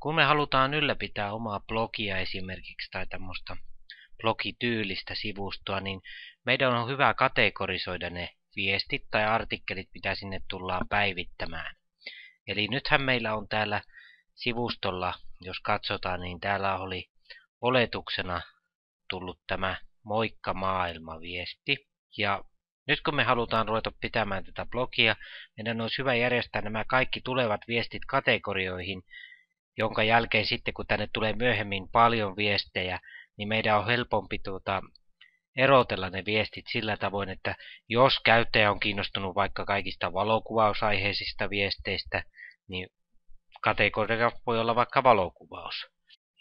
Kun me halutaan ylläpitää omaa blogia esimerkiksi tai tämmöistä blogityylistä sivustoa, niin meidän on hyvä kategorisoida ne viestit tai artikkelit, mitä sinne tullaan päivittämään. Eli nythän meillä on täällä sivustolla, jos katsotaan, niin täällä oli oletuksena tullut tämä Moikka maailma -viesti. Ja nyt kun me halutaan ruveta pitämään tätä blogia, meidän olisi hyvä järjestää nämä kaikki tulevat viestit kategorioihin, jonka jälkeen sitten kun tänne tulee myöhemmin paljon viestejä, niin meidän on helpompi erotella ne viestit sillä tavoin, että jos käyttäjä on kiinnostunut vaikka kaikista valokuvausaiheisista viesteistä, niin kategoria voi olla vaikka valokuvaus.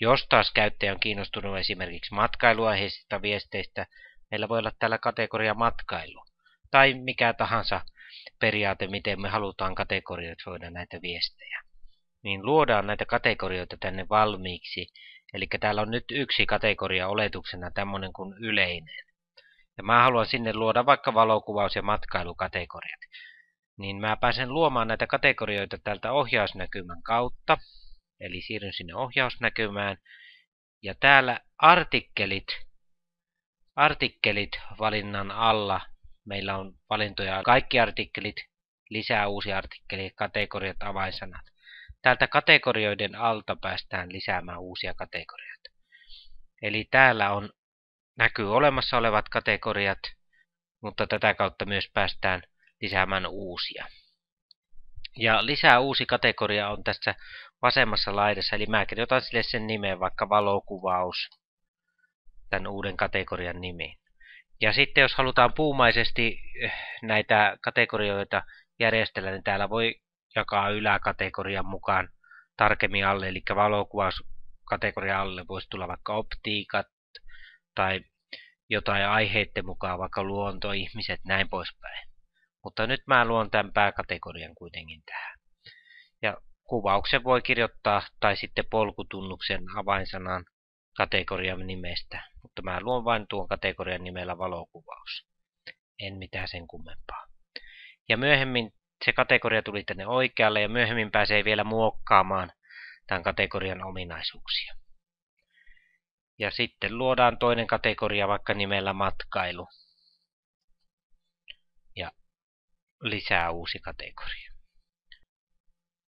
Jos taas käyttäjä on kiinnostunut esimerkiksi matkailuaiheisista viesteistä, meillä voi olla täällä kategoria matkailu. Tai mikä tahansa periaate, miten me halutaan kategorisoida näitä viestejä. Niin luodaan näitä kategorioita tänne valmiiksi. Eli täällä on nyt yksi kategoria oletuksena tämmöinen kuin yleinen. Ja mä haluan sinne luoda vaikka valokuvaus- ja matkailukategoriat. Niin mä pääsen luomaan näitä kategorioita täältä ohjausnäkymän kautta. Eli siirryn sinne ohjausnäkymään. Ja täällä artikkelit valinnan alla. Meillä on valintoja kaikki artikkelit, lisää uusi artikkeli, kategoriat, avainsanat. Täältä kategorioiden alta päästään lisäämään uusia kategorioita. Eli täällä näkyy olemassa olevat kategoriat, mutta tätä kautta myös päästään lisäämään uusia. Ja lisää uusi kategoria on tässä vasemmassa laidassa, eli mä kirjoitan sille sen nimeen, vaikka valokuvaus, tämän uuden kategorian nimi. Ja sitten jos halutaan puumaisesti näitä kategorioita järjestellä, niin täällä voi jakaa yläkategorian mukaan tarkemmin alle, eli valokuvauskategorian alle voisi tulla vaikka optiikat tai jotain aiheiden mukaan, vaikka luonto, ihmiset, näin poispäin. Mutta nyt mä luon tämän pääkategorian kuitenkin tähän. Ja kuvauksen voi kirjoittaa tai sitten polkutunnuksen avainsanan kategorian nimestä, mutta mä luon vain tuon kategorian nimellä valokuvaus. En mitään sen kummempaa. Ja myöhemmin se kategoria tuli tänne oikealle ja myöhemmin pääsee vielä muokkaamaan tämän kategorian ominaisuuksia. Ja sitten luodaan toinen kategoria vaikka nimellä matkailu. Ja lisää uusi kategoria.